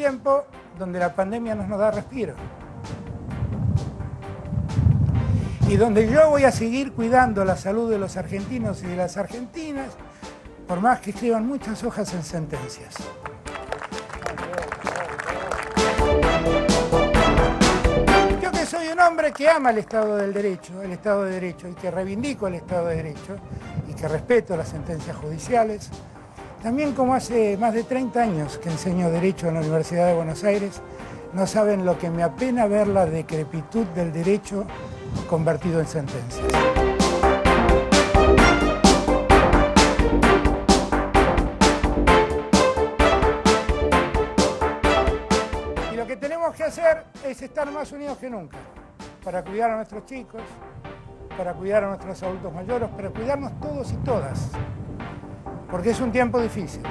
tiempo donde la pandemia nos da respiro. Y donde yo voy a seguir cuidando la salud de los argentinos y de las argentinas, por más que escriban muchas hojas en sentencias. Yo que soy un hombre que ama el Estado de Derecho, y que reivindico el Estado de Derecho, y que respeto las sentencias judiciales, también como hace más de 30 años que enseño Derecho en la Universidad de Buenos Aires, no saben lo que me apena ver la decrepitud del derecho convertido en sentencias. Y lo que tenemos que hacer es estar más unidos que nunca, para cuidar a nuestros chicos, para cuidar a nuestros adultos mayores, para cuidarnos todos y todas, porque es un tiempo difícil.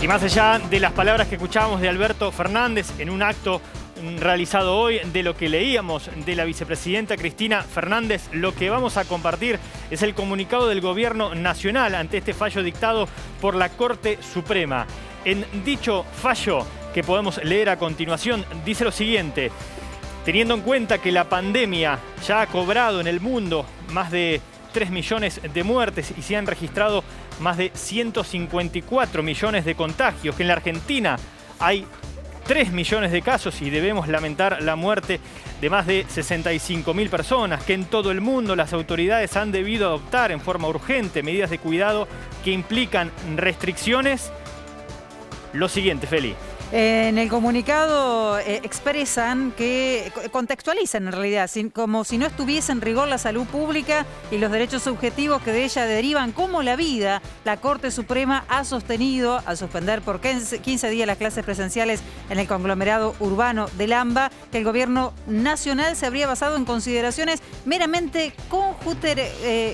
Y más allá de las palabras que escuchábamos de Alberto Fernández en un acto realizado hoy, de lo que leíamos de la vicepresidenta Cristina Fernández, lo que vamos a compartir es el comunicado del Gobierno Nacional ante este fallo dictado por la Corte Suprema. En dicho fallo, que podemos leer a continuación, dice lo siguiente: teniendo en cuenta que la pandemia ya ha cobrado en el mundo más de 3 millones de muertes y se han registrado más de 154 millones de contagios, que en la Argentina hay 3 millones de casos y debemos lamentar la muerte de más de 65.000 personas, que en todo el mundo las autoridades han debido adoptar en forma urgente medidas de cuidado que implican restricciones. Lo siguiente, Feli. En el comunicado expresan que, contextualizan en realidad, como si no estuviese en rigor la salud pública y los derechos subjetivos que de ella derivan, como la vida. La Corte Suprema ha sostenido, al suspender por 15 días las clases presenciales en el conglomerado urbano del AMBA, que el gobierno nacional se habría basado en consideraciones meramente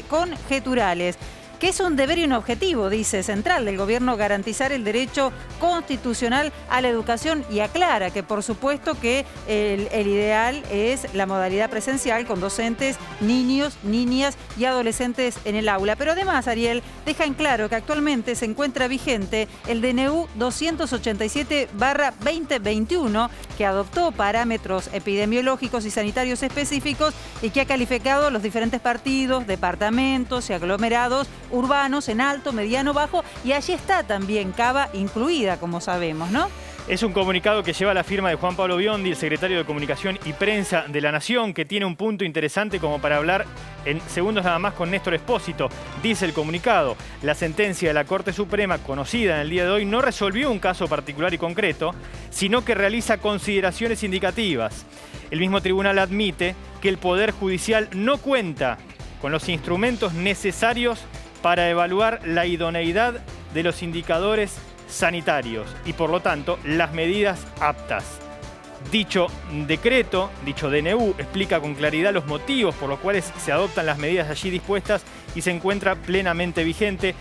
conjeturales. Que es un deber y un objetivo, dice, central del gobierno garantizar el derecho constitucional a la educación, y aclara que por supuesto que el ideal es la modalidad presencial con docentes, niños, niñas y adolescentes en el aula. Pero además, Ariel, deja en claro que actualmente se encuentra vigente el DNU 287/2021, que adoptó parámetros epidemiológicos y sanitarios específicos y que ha calificado los diferentes partidos, departamentos y aglomerados urbanos en alto, mediano, bajo, y allí está también Cava incluida, como sabemos, ¿no? Es un comunicado que lleva la firma de Juan Pablo Biondi, el secretario de Comunicación y Prensa de la Nación, que tiene un punto interesante como para hablar en segundos nada más con Néstor Espósito. Dice el comunicado: la sentencia de la Corte Suprema, conocida en el día de hoy, no resolvió un caso particular y concreto, sino que realiza consideraciones indicativas. El mismo tribunal admite que el Poder Judicial no cuenta con los instrumentos necesarios para evaluar la idoneidad de los indicadores sanitarios y, por lo tanto, las medidas aptas. Dicho decreto, dicho DNU, explica con claridad los motivos por los cuales se adoptan las medidas allí dispuestas y se encuentra plenamente vigente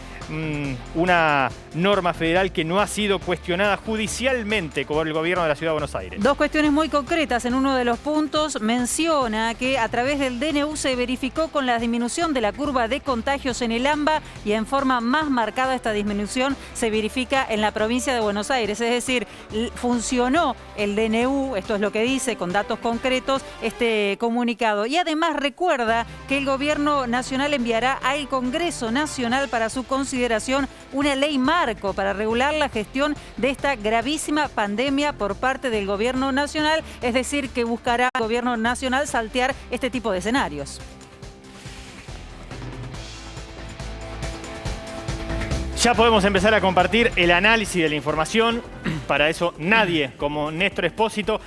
una norma federal que no ha sido cuestionada judicialmente por el gobierno de la Ciudad de Buenos Aires. Dos cuestiones muy concretas. En uno de los puntos menciona que a través del DNU se verificó con la disminución de la curva de contagios en el AMBA, y en forma más marcada esta disminución se verifica en la provincia de Buenos Aires. Es decir, funcionó el DNU, esto es lo que dice con datos concretos este comunicado. Y además recuerda que el gobierno nacional enviará al Congreso Nacional para su consideración una ley marco para regular la gestión de esta gravísima pandemia por parte del gobierno nacional, es decir, que buscará el gobierno nacional saltear este tipo de escenarios. Ya podemos empezar a compartir el análisis de la información. Para eso nadie como Néstor Espósito.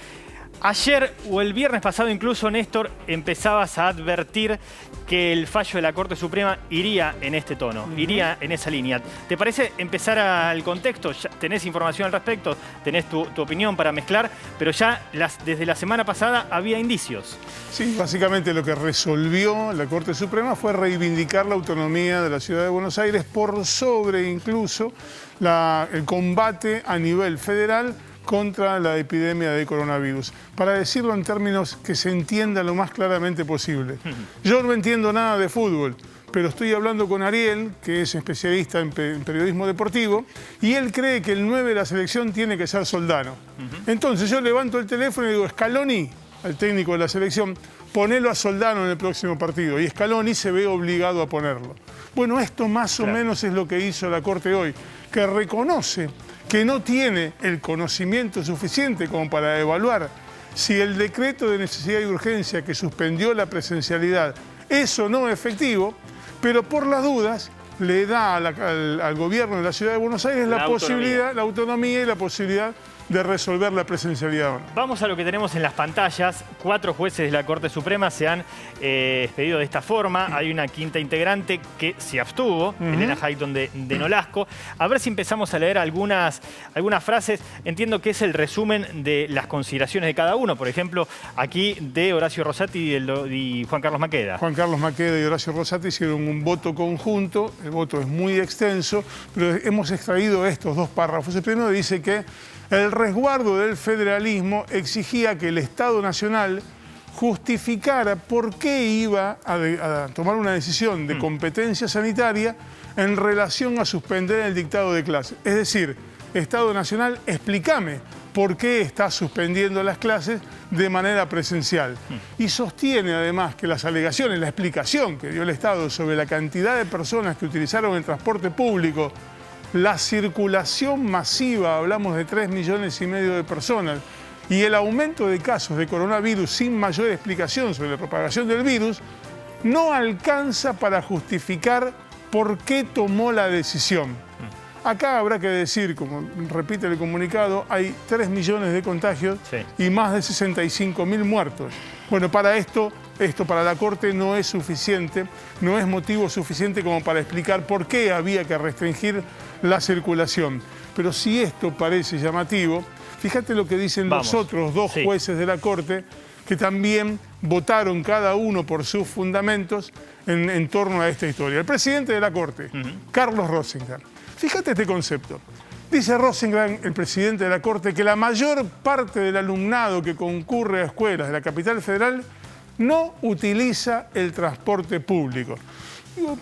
Ayer o el viernes pasado incluso, Néstor, empezabas a advertir que el fallo de la Corte Suprema iría en este tono, iría en esa línea. ¿Te parece empezar al contexto? Ya tenés información al respecto, tenés tu opinión para mezclar, pero ya desde la semana pasada había indicios. Sí, básicamente lo que resolvió la Corte Suprema fue reivindicar la autonomía de la Ciudad de Buenos Aires por sobre incluso el combate a nivel federal contra la epidemia de coronavirus. Para decirlo en términos que se entienda lo más claramente posible. Yo no entiendo nada de fútbol, pero estoy hablando con Ariel, que es especialista en periodismo deportivo, y él cree que el 9 de la selección tiene que ser Soldano. Entonces yo levanto el teléfono y digo, Scaloni, al técnico de la selección, ponelo a Soldano en el próximo partido. Y Scaloni se ve obligado a ponerlo. Bueno, esto más o menos es lo que hizo la Corte hoy, que reconoce que no tiene el conocimiento suficiente como para evaluar si el decreto de necesidad y urgencia que suspendió la presencialidad es o no efectivo, pero por las dudas le da al gobierno de la Ciudad de Buenos Aires la autonomía y la posibilidad de resolver la presencialidad. Vamos a lo que tenemos en las pantallas. 4 jueces de la Corte Suprema se han expedido de esta forma. Hay una quinta integrante que se abstuvo, Elena Hayton de Nolasco. A ver si empezamos a leer algunas frases. Entiendo que es el resumen de las consideraciones de cada uno. Por ejemplo, aquí de Horacio Rosati y Juan Carlos Maqueda. Juan Carlos Maqueda y Horacio Rosati hicieron un voto conjunto. El voto es muy extenso, pero hemos extraído estos 2 párrafos. El primero dice que el resguardo del federalismo exigía que el Estado Nacional justificara por qué iba a tomar una decisión de competencia sanitaria en relación a suspender el dictado de clases. Es decir, Estado Nacional, explícame por qué está suspendiendo las clases de manera presencial. Y sostiene además que las alegaciones, la explicación que dio el Estado sobre la cantidad de personas que utilizaron el transporte público, la circulación masiva, hablamos de 3,5 millones de personas, y el aumento de casos de coronavirus sin mayor explicación sobre la propagación del virus, no alcanza para justificar por qué tomó la decisión. Acá habrá que decir, como repite el comunicado, hay 3 millones de contagios y más de 65.000 muertos. Bueno, para esto para la Corte no es suficiente, no es motivo suficiente como para explicar por qué había que restringir la circulación. Pero si esto parece llamativo, fíjate lo que dicen los otros 2 jueces de la Corte, que también votaron cada uno por sus fundamentos en torno a esta historia. El presidente de la Corte, Carlos Rosengren. Fíjate este concepto. Dice Rosengren, el presidente de la Corte, que la mayor parte del alumnado que concurre a escuelas de la capital federal no utiliza el transporte público. Digo,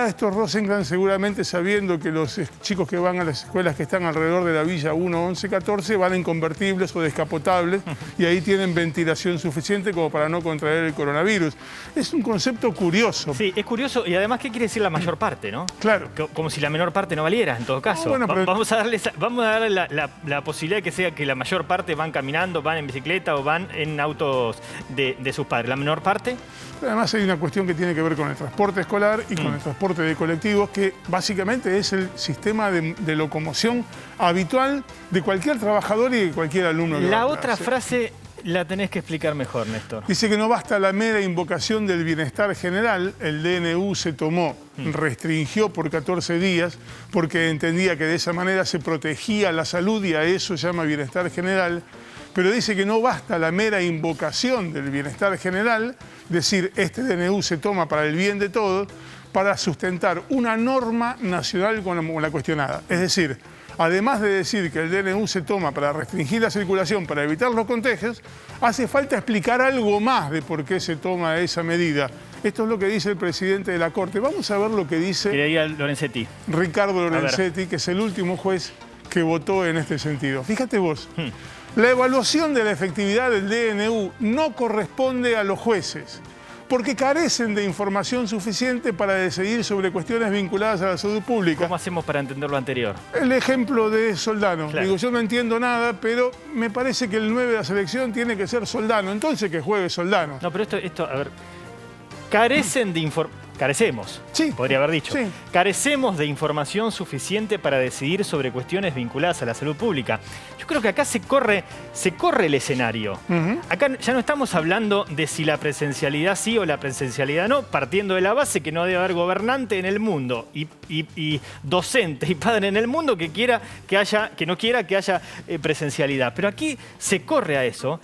esto Rosengren seguramente sabiendo que los chicos que van a las escuelas que están alrededor de la Villa 1, 11, 14 van en convertibles o descapotables y ahí tienen ventilación suficiente como para no contraer el coronavirus. Es un concepto curioso. Sí, es curioso y además, ¿qué quiere decir la mayor parte, no? Claro. Como si la menor parte no valiera, en todo caso. Bueno, pero... Vamos a darle la posibilidad de que sea que la mayor parte van caminando, van en bicicleta o van en autos de sus padres. ¿La menor parte? Además hay una cuestión que tiene que ver con el transporte escolar y con el transporte de colectivos, que básicamente es el sistema de locomoción habitual de cualquier trabajador y de cualquier alumno. La otra frase la tenés que explicar mejor, Néstor. Dice que no basta la mera invocación del bienestar general. El DNU se tomó, restringió por 14 días, porque entendía que de esa manera se protegía la salud y a eso se llama bienestar general. Pero dice que no basta la mera invocación del bienestar general, decir, este DNU se toma para el bien de todos, para sustentar una norma nacional como la cuestionada. Es decir, además de decir que el DNU se toma para restringir la circulación, para evitar los contagios, hace falta explicar algo más de por qué se toma esa medida. Esto es lo que dice el presidente de la Corte. Vamos a ver lo que dice Ricardo Lorenzetti, que es el último juez que votó en este sentido. Fíjate vos. La evaluación de la efectividad del DNU no corresponde a los jueces, porque carecen de información suficiente para decidir sobre cuestiones vinculadas a la salud pública. ¿Cómo hacemos para entender lo anterior? El ejemplo de Soldano. Claro. Digo, yo no entiendo nada, pero me parece que el 9 de la selección tiene que ser Soldano. Entonces que juegue Soldano. No, pero esto a ver, carecen de información. carecemos, Sí, podría haber dicho. sí. Carecemos de información suficiente para decidir sobre cuestiones vinculadas a la salud pública. Yo creo que acá se corre el escenario. Acá ya no estamos hablando de si la presencialidad sí o la presencialidad no, partiendo de la base que no debe haber gobernante en el mundo y docente y padre en el mundo que no quiera que haya presencialidad. Pero aquí se corre a eso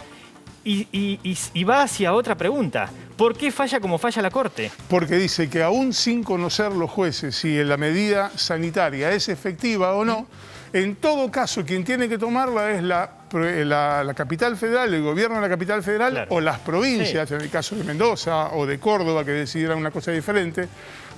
y va hacia otra pregunta. ¿Por qué falla como falla la Corte? Porque dice que aún sin conocer los jueces si la medida sanitaria es efectiva o no, en todo caso quien tiene que tomarla es la capital federal, el gobierno de la capital federal, claro, o las provincias, sí, en el caso de Mendoza o de Córdoba, que decidieran una cosa diferente,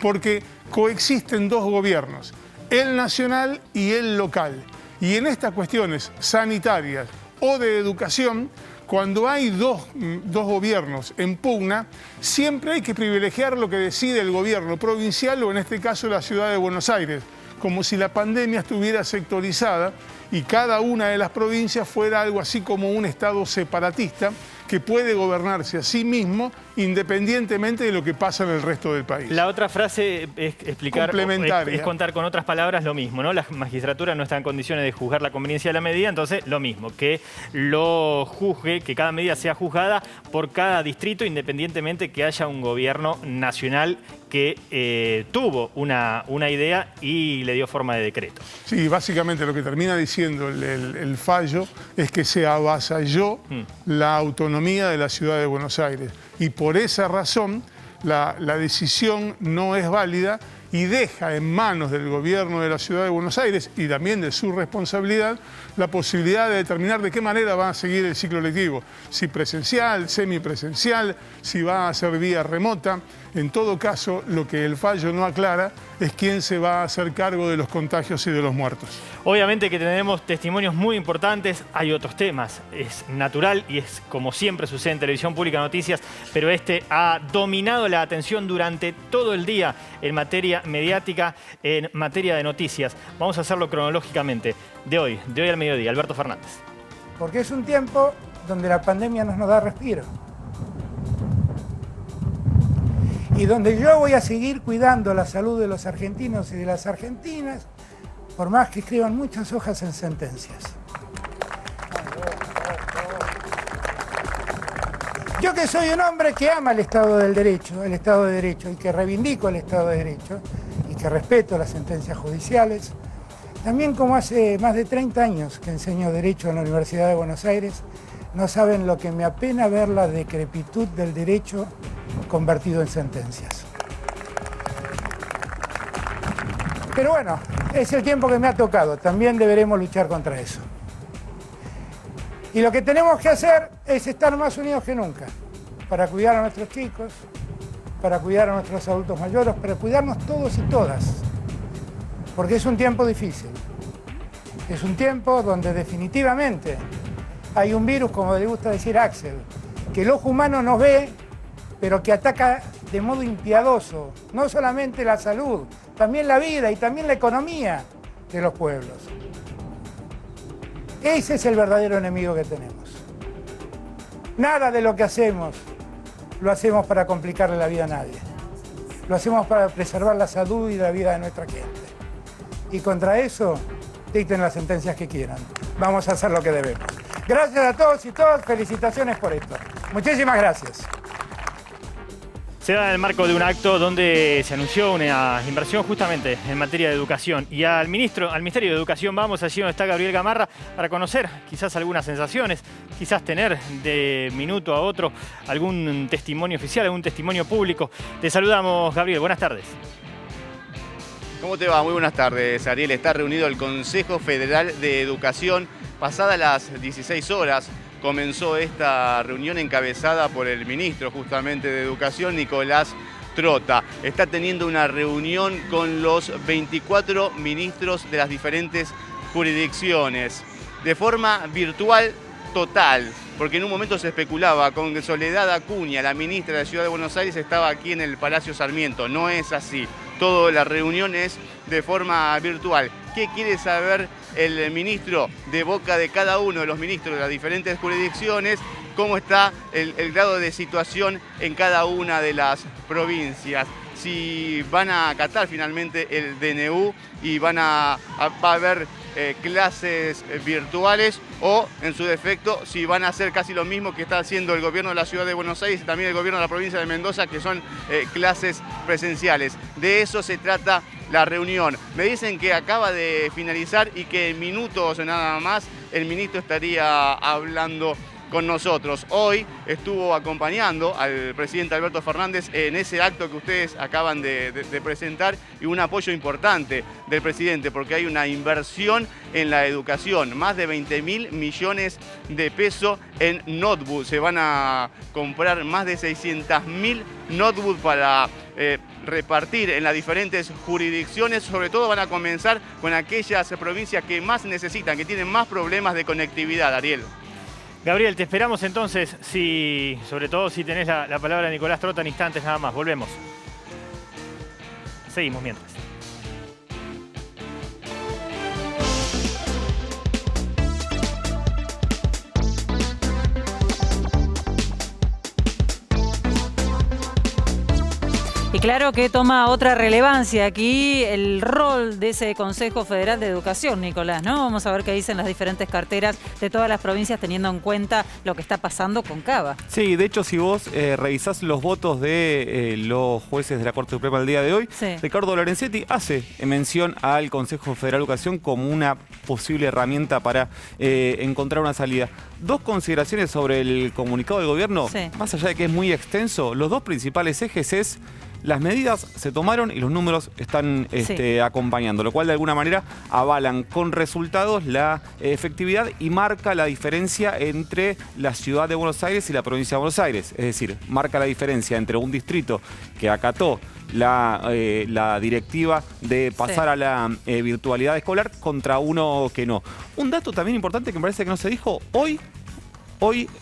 porque coexisten dos gobiernos, el nacional y el local. Y en estas cuestiones sanitarias o de educación, cuando hay dos gobiernos en pugna, siempre hay que privilegiar lo que decide el gobierno provincial o en este caso la ciudad de Buenos Aires, como si la pandemia estuviera sectorizada y cada una de las provincias fuera algo así como un estado separatista que puede gobernarse a sí mismo independientemente de lo que pasa en el resto del país. La otra frase es explicar, complementaria, es contar con otras palabras lo mismo, ¿no? La magistratura no está en condiciones de juzgar la conveniencia de la medida, entonces lo mismo, que lo juzgue, que cada medida sea juzgada por cada distrito independientemente que haya un gobierno nacional que tuvo una idea y le dio forma de decreto. Sí, básicamente lo que termina diciendo el fallo es que se avasalló la autonomía de la ciudad de Buenos Aires y por esa razón la decisión no es válida y deja en manos del gobierno de la ciudad de Buenos Aires y también de su responsabilidad la posibilidad de determinar de qué manera va a seguir el ciclo lectivo, si presencial, semipresencial, si va a ser vía remota. En todo caso, lo que el fallo no aclara es quién se va a hacer cargo de los contagios y de los muertos. Obviamente que tenemos testimonios muy importantes, hay otros temas, es natural y es como siempre sucede en Televisión Pública Noticias, pero este ha dominado la atención durante todo el día en materia mediática, en materia de noticias. Vamos a hacerlo cronológicamente, de hoy al mediodía. Alberto Fernández. Porque es un tiempo donde la pandemia no nos da respiro. Y donde yo voy a seguir cuidando la salud de los argentinos y de las argentinas, por más que escriban muchas hojas en sentencias. Yo que soy un hombre que ama el Estado de Derecho, y que reivindico el Estado de Derecho, y que respeto las sentencias judiciales, también como hace más de 30 años que enseño Derecho en la Universidad de Buenos Aires, no saben lo que me apena ver la decrepitud del derecho convertido en sentencias. Pero bueno, es el tiempo que me ha tocado, también deberemos luchar contra eso. Y lo que tenemos que hacer es estar más unidos que nunca, para cuidar a nuestros chicos, para cuidar a nuestros adultos mayores, para cuidarnos todos y todas, porque es un tiempo difícil. Es un tiempo donde definitivamente hay un virus, como le gusta decir Axel, que el ojo humano no ve, pero que ataca de modo impiadoso, no solamente la salud, también la vida y también la economía de los pueblos. Ese es el verdadero enemigo que tenemos. Nada de lo que hacemos lo hacemos para complicarle la vida a nadie. Lo hacemos para preservar la salud y la vida de nuestra gente. Y contra eso, dicten las sentencias que quieran. Vamos a hacer lo que debemos. Gracias a todos y todas, felicitaciones por esto. Muchísimas gracias. Se da en el marco de un acto donde se anunció una inversión justamente en materia de educación. Y al Ministerio de Educación vamos allí donde está Gabriel Gamarra para conocer quizás algunas sensaciones, quizás tener de minuto a otro algún testimonio oficial, algún testimonio público. Te saludamos, Gabriel. Buenas tardes. ¿Cómo te va? Muy buenas tardes, Ariel. Está reunido el Consejo Federal de Educación. Pasadas las 16 horas comenzó esta reunión encabezada por el ministro justamente de Educación, Nicolás Trota. Está teniendo una reunión con los 24 ministros de las diferentes jurisdicciones, de forma virtual total, porque en un momento se especulaba con que Soledad Acuña, la ministra de la Ciudad de Buenos Aires, estaba aquí en el Palacio Sarmiento. No es así. Toda la reunión es de forma virtual. ¿Qué quiere saber el ministro de boca de cada uno de los ministros de las diferentes jurisdicciones? ¿Cómo está el grado de situación en cada una de las provincias? si van a acatar finalmente el DNU y va a haber clases virtuales, o en su defecto si van a hacer casi lo mismo que está haciendo el gobierno de la ciudad de Buenos Aires y también el gobierno de la provincia de Mendoza, que son clases presenciales. De eso se trata la reunión. Me dicen que acaba de finalizar y que en minutos nada más el ministro estaría hablando con nosotros. Hoy estuvo acompañando al presidente Alberto Fernández en ese acto que ustedes acaban de presentar, y un apoyo importante del presidente porque hay una inversión en la educación, más de 20.000 millones de pesos en notebooks. Se van a comprar más de 600.000 notebooks para repartir en las diferentes jurisdicciones. Sobre todo van a comenzar con aquellas provincias que más necesitan, que tienen más problemas de conectividad, Ariel. Gabriel, te esperamos entonces, sobre todo si tenés la palabra de Nicolás Trota en instantes nada más. Volvemos. Seguimos mientras. Y claro que toma otra relevancia aquí el rol de ese Consejo Federal de Educación, Nicolás, ¿no? Vamos a ver qué dicen las diferentes carteras de todas las provincias teniendo en cuenta lo que está pasando con Cava. Sí, de hecho, si vos revisás los votos de los jueces de la Corte Suprema del día de hoy, sí, Ricardo Lorenzetti hace mención al Consejo Federal de Educación como una posible herramienta para encontrar una salida. Dos consideraciones sobre el comunicado del gobierno, sí, más allá de que es muy extenso, los dos principales ejes es: las medidas se tomaron y los números están acompañando, lo cual de alguna manera avalan con resultados la efectividad y marca la diferencia entre la ciudad de Buenos Aires y la provincia de Buenos Aires. Es decir, marca la diferencia entre un distrito que acató la directiva de pasar a la virtualidad escolar contra uno que no. Un dato también importante que me parece que no se dijo: hoy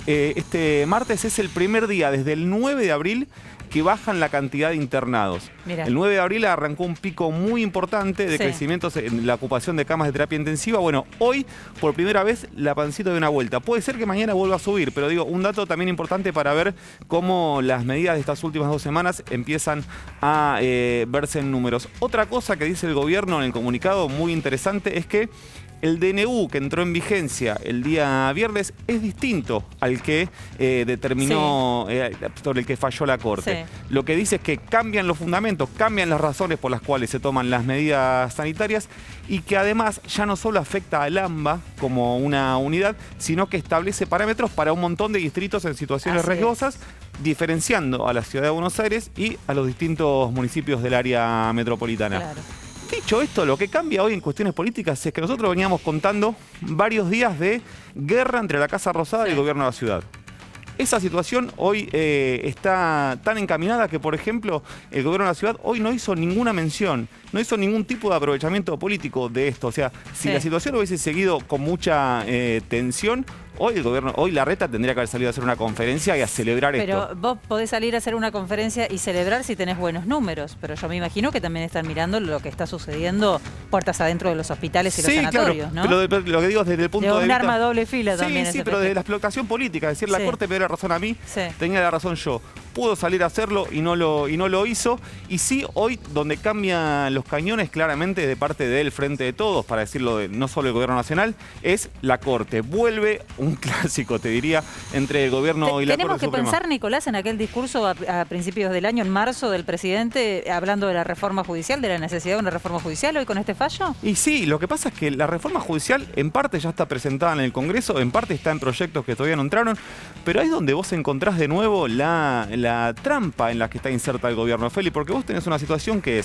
este martes es el primer día desde el 9 de abril que bajan la cantidad de internados. Mirá. El 9 de abril arrancó un pico muy importante de crecimiento en la ocupación de camas de terapia intensiva. Bueno, hoy por primera vez la pancita de una vuelta. Puede ser que mañana vuelva a subir, pero digo, un dato también importante para ver cómo las medidas de estas últimas 2 semanas empiezan a verse en números. Otra cosa que dice el gobierno en el comunicado muy interesante es que el DNU que entró en vigencia el día viernes es distinto al que determinó, sobre el que falló la Corte. Sí. Lo que dice es que cambian los fundamentos, cambian las razones por las cuales se toman las medidas sanitarias, y que además ya no solo afecta al AMBA como una unidad, sino que establece parámetros para un montón de distritos en situaciones riesgosas, diferenciando a la ciudad de Buenos Aires y a los distintos municipios del área metropolitana. Claro. Dicho esto, lo que cambia hoy en cuestiones políticas es que nosotros veníamos contando varios días de guerra entre la Casa Rosada y el gobierno de la ciudad. Esa situación hoy está tan encaminada que, por ejemplo, el gobierno de la ciudad hoy no hizo ninguna mención, no hizo ningún tipo de aprovechamiento político de esto. O sea, si la situación hubiese seguido con mucha tensión, hoy Larreta tendría que haber salido a hacer una conferencia y a celebrar esto. Pero vos podés salir a hacer una conferencia y celebrar si tenés buenos números, pero yo me imagino que también están mirando lo que está sucediendo puertas adentro de los hospitales y los sanatorios, claro, ¿no? Pero lo que digo es desde el punto de vista... un arma doble fila también. Sí, pero desde la explotación política, es decir, la Corte me dio la razón a mí, tenía la razón yo. Pudo salir a hacerlo y no lo hizo. Y sí, hoy donde cambian los cañones claramente de parte del Frente de Todos, para decirlo no solo el gobierno nacional, es la Corte. Vuelve un clásico, te diría, entre el gobierno y la Corte Suprema. Tenemos que pensar, Nicolás, en aquel discurso a principios del año, en marzo, del presidente, hablando de la reforma judicial, de la necesidad de una reforma judicial hoy con este fallo. Y sí, lo que pasa es que la reforma judicial en parte ya está presentada en el Congreso, en parte está en proyectos que todavía no entraron, pero ahí es donde vos encontrás de nuevo la trampa en la que está inserta el gobierno, Feli, porque vos tenés una situación que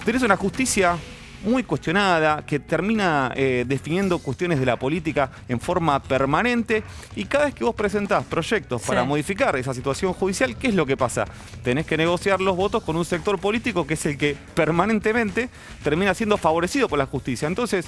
tenés una justicia muy cuestionada, que termina definiendo cuestiones de la política en forma permanente, y cada vez que vos presentás proyectos para modificar esa situación judicial, ¿qué es lo que pasa? Tenés que negociar los votos con un sector político que es el que permanentemente termina siendo favorecido por la justicia. Entonces,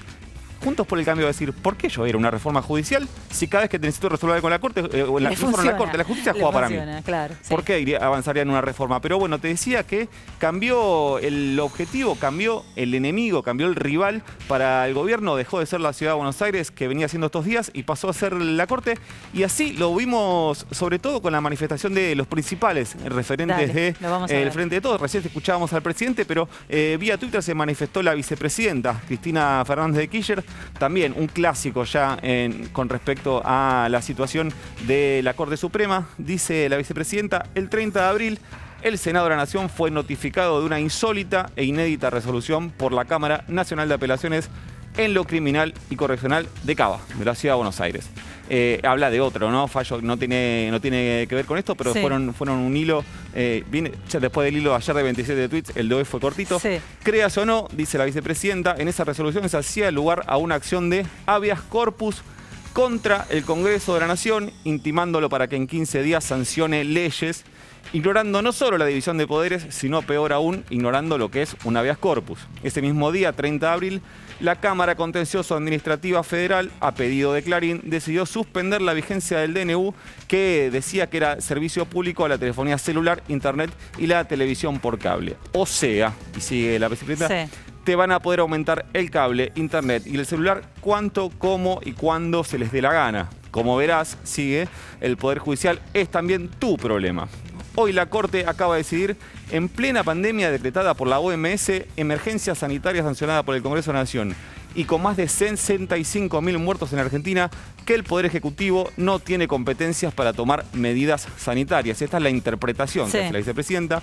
Juntos por el Cambio va a decir, ¿por qué yo era una reforma judicial si cada vez que necesito resolver con la Corte, la justicia juega para mí? Claro, sí. ¿Por qué avanzaría en una reforma? Pero bueno, te decía que cambió el objetivo, cambió el enemigo, cambió el rival para el gobierno, dejó de ser la Ciudad de Buenos Aires que venía haciendo estos días y pasó a ser la Corte, y así lo vimos sobre todo con la manifestación de los principales referentes del Frente de Todos. Recién escuchábamos al presidente, pero vía Twitter se manifestó la vicepresidenta, Cristina Fernández de Kirchner, también un clásico ya con respecto a la situación de la Corte Suprema. Dice la vicepresidenta, el 30 de abril el Senado de la Nación fue notificado de una insólita e inédita resolución por la Cámara Nacional de Apelaciones en lo criminal y correccional de Cava, de la Ciudad de Buenos Aires. Habla de otro, ¿no? Fallo no tiene que ver con esto, pero sí. fueron un hilo, ya después del hilo de ayer de 27 tweets, el de hoy fue cortito. Sí. Creas o no, dice la vicepresidenta, en esa resolución se hacía lugar a una acción de habeas corpus contra el Congreso de la Nación, intimándolo para que en 15 días sancione leyes, ignorando no solo la división de poderes, sino peor aún, ignorando lo que es un habeas corpus. Ese mismo día, 30 de abril, la Cámara Contencioso Administrativa Federal, a pedido de Clarín, decidió suspender la vigencia del DNU que decía que era servicio público a la telefonía celular, internet y la televisión por cable. O sea, y sigue la vicepresidenta, sí, te van a poder aumentar el cable, internet y el celular cuanto, cómo y cuándo se les dé la gana. Como verás, sigue, el Poder Judicial es también tu problema. Hoy la Corte acaba de decidir, en plena pandemia decretada por la OMS, emergencia sanitaria sancionada por el Congreso de la Nación, y con más de 65.000 muertos en Argentina, que el Poder Ejecutivo no tiene competencias para tomar medidas sanitarias. Esta es la interpretación que hace la vicepresidenta.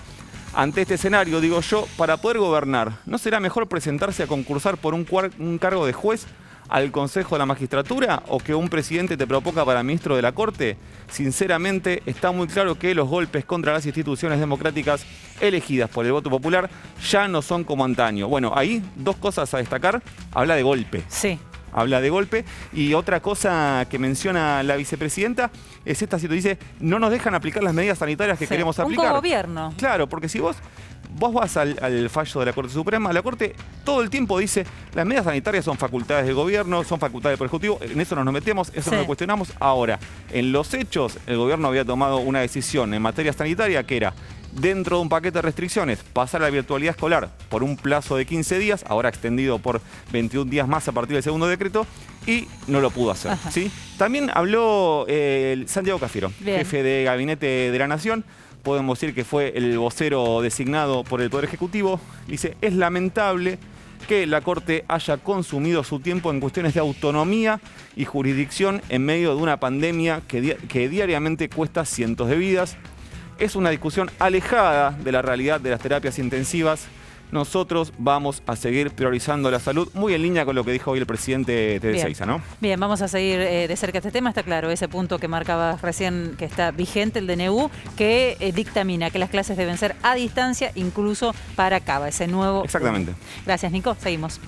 Ante este escenario, digo yo, para poder gobernar, ¿no será mejor presentarse a concursar por un cargo de juez al Consejo de la Magistratura o que un presidente te proponga para ministro de la Corte? Sinceramente, está muy claro que los golpes contra las instituciones democráticas elegidas por el voto popular ya no son como antaño. Bueno, ahí dos cosas a destacar. Habla de golpe. Sí. Habla de golpe. Y otra cosa que menciona la vicepresidenta es esta situación. Dice, no nos dejan aplicar las medidas sanitarias que queremos aplicar. Un gobierno. Claro, porque si vos vas al fallo de la Corte Suprema, la Corte todo el tiempo dice, las medidas sanitarias son facultades del gobierno, son facultades del Poder Ejecutivo, en eso no nos metemos, eso no lo cuestionamos. Ahora, en los hechos, el gobierno había tomado una decisión en materia sanitaria que era, dentro de un paquete de restricciones, pasar a la virtualidad escolar por un plazo de 15 días, ahora extendido por 21 días más a partir del segundo decreto, y no lo pudo hacer. ¿Sí? También habló Santiago Cafiero, jefe de Gabinete de la Nación. Podemos decir que fue el vocero designado por el Poder Ejecutivo. Dice, es lamentable que la Corte haya consumido su tiempo en cuestiones de autonomía y jurisdicción en medio de una pandemia que diariamente cuesta cientos de vidas. Es una discusión alejada de la realidad de las terapias intensivas. Nosotros vamos a seguir priorizando la salud, muy en línea con lo que dijo hoy el presidente de Ezeiza, ¿no? Bien, vamos a seguir de cerca este tema. Está claro, ese punto que marcabas recién, que está vigente, el DNU, que dictamina que las clases deben ser a distancia, incluso para Cava, ese nuevo... Exactamente. Gracias, Nico. Seguimos.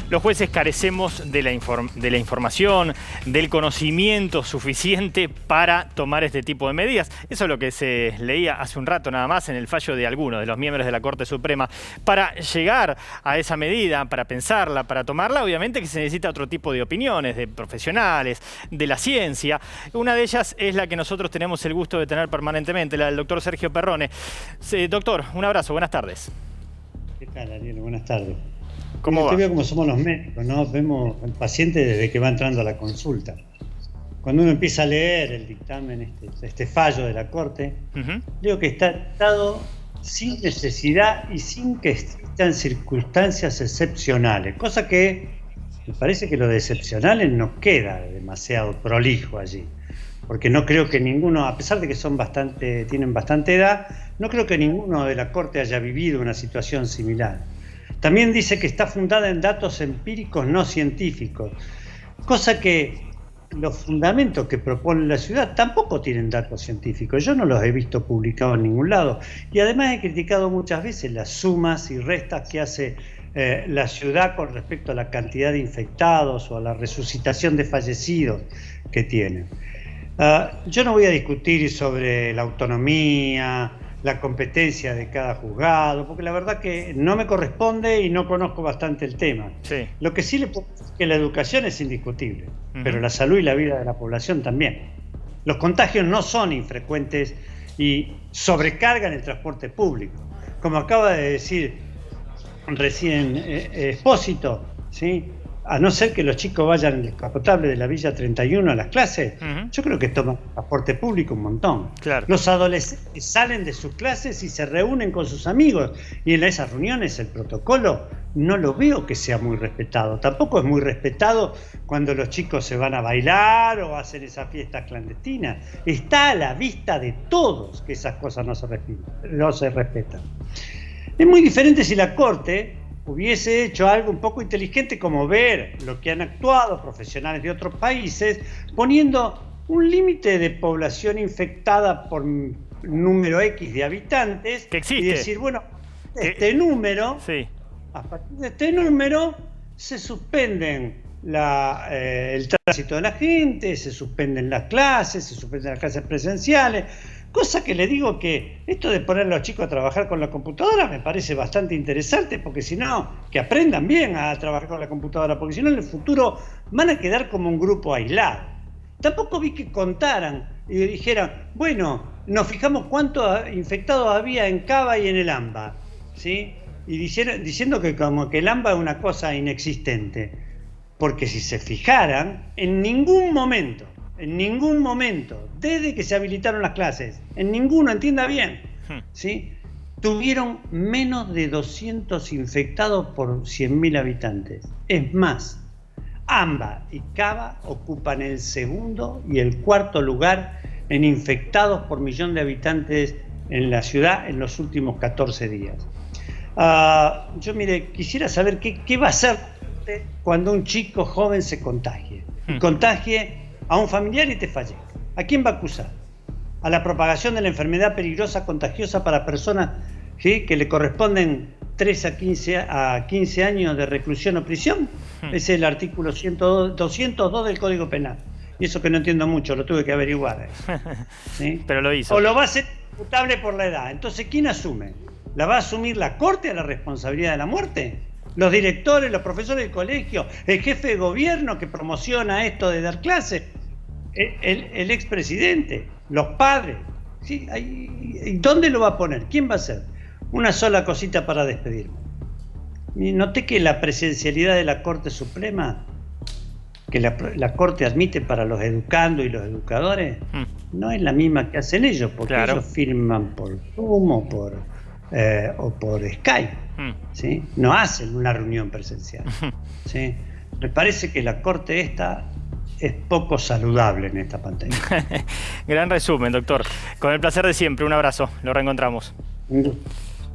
Los jueces carecemos de la información, del conocimiento suficiente para tomar este tipo de medidas. Eso es lo que se leía hace un rato nada más en el fallo de algunos de los miembros de la Corte Suprema. Para llegar a esa medida, para pensarla, para tomarla, obviamente que se necesita otro tipo de opiniones, de profesionales, de la ciencia. Una de ellas es la que nosotros tenemos el gusto de tener permanentemente, la del doctor Sergio Perrone. Doctor, un abrazo, buenas tardes. ¿Qué tal, Ariel? Buenas tardes. ¿Cómo va? Usted ve cómo somos los médicos, ¿no? Vemos al paciente desde que va entrando a la consulta. Cuando uno empieza a leer el dictamen, este fallo de la Corte, veo que está dictado sin necesidad y sin que existan circunstancias excepcionales, cosa que me parece que lo de excepcionales no queda demasiado prolijo allí, porque no creo que ninguno, a pesar de que tienen bastante edad, no creo que ninguno de la Corte haya vivido una situación similar. También dice que está fundada en datos empíricos no científicos, cosa que los fundamentos que propone la ciudad tampoco tienen datos científicos. Yo no los he visto publicados en ningún lado. Y además he criticado muchas veces las sumas y restas que hace la ciudad con respecto a la cantidad de infectados o a la resucitación de fallecidos que tienen. Yo no voy a discutir sobre la autonomía, la competencia de cada juzgado, porque la verdad que no me corresponde y no conozco bastante el tema. Sí. Lo que sí le puedo decir es que la educación es indiscutible, pero la salud y la vida de la población también. Los contagios no son infrecuentes y sobrecargan el transporte público. Como acaba de decir recién Espósito, ¿sí? A no ser que los chicos vayan en el descapotable de la Villa 31 a las clases, yo creo que toman transporte público un montón. Claro. Los adolescentes salen de sus clases y se reúnen con sus amigos, y en esas reuniones el protocolo no lo veo que sea muy respetado. Tampoco es muy respetado cuando los chicos se van a bailar o hacen esas fiestas clandestinas. Está a la vista de todos que esas cosas no se respetan. Es muy diferente si la Corte hubiese hecho algo un poco inteligente, como ver lo que han actuado profesionales de otros países, poniendo un límite de población infectada por número X de habitantes, que existe. Y decir, bueno, este número, sí. A partir de este número se suspenden el tránsito de la gente, se suspenden las clases presenciales. Cosa que le digo que esto de poner a los chicos a trabajar con la computadora me parece bastante interesante, porque si no, que aprendan bien a trabajar con la computadora, porque si no en el futuro van a quedar como un grupo aislado. Tampoco vi que contaran y dijeran, bueno, nos fijamos cuántos infectados había en Cava y en el AMBA, ¿sí? Y diciendo que como que el AMBA es una cosa inexistente, porque si se fijaran, en ningún momento, desde que se habilitaron las clases, en ninguno, entienda bien, ¿sí? Tuvieron menos de 200 infectados por 100.000 habitantes. Es más, AMBA y Cava ocupan el segundo y el cuarto lugar en infectados por millón de habitantes en la ciudad en los últimos 14 días. Yo, mire, quisiera saber qué va a hacer cuando un chico joven se contagie. Y contagie a un familiar y te fallezca. ¿A quién va a acusar? ¿A la propagación de la enfermedad peligrosa contagiosa para personas, ¿sí?, que le corresponden 3 a 15 años de reclusión o prisión? Ese es el artículo 202 del Código Penal. Y eso que no entiendo mucho, lo tuve que averiguar. ¿Sí? Pero lo hizo. O lo va a hacer imputable por la edad. Entonces, ¿quién asume? ¿La va a asumir la Corte a la responsabilidad de la muerte? ¿Los directores, los profesores del colegio, el jefe de gobierno que promociona esto de dar clases, el expresidente, los padres? ¿Sí? ¿Dónde lo va a poner? ¿Quién va a hacer? Una sola cosita para despedirme. Noté que la presencialidad de la Corte Suprema, que la Corte admite para los educandos y los educadores, no es la misma que hacen ellos, porque ellos firman por Zoom o por Skype, ¿sí? No hacen una reunión presencial, ¿sí? Me parece que la Corte esta es poco saludable en esta pandemia. Gran resumen, doctor. Con el placer de siempre, un abrazo, lo reencontramos. Un gusto.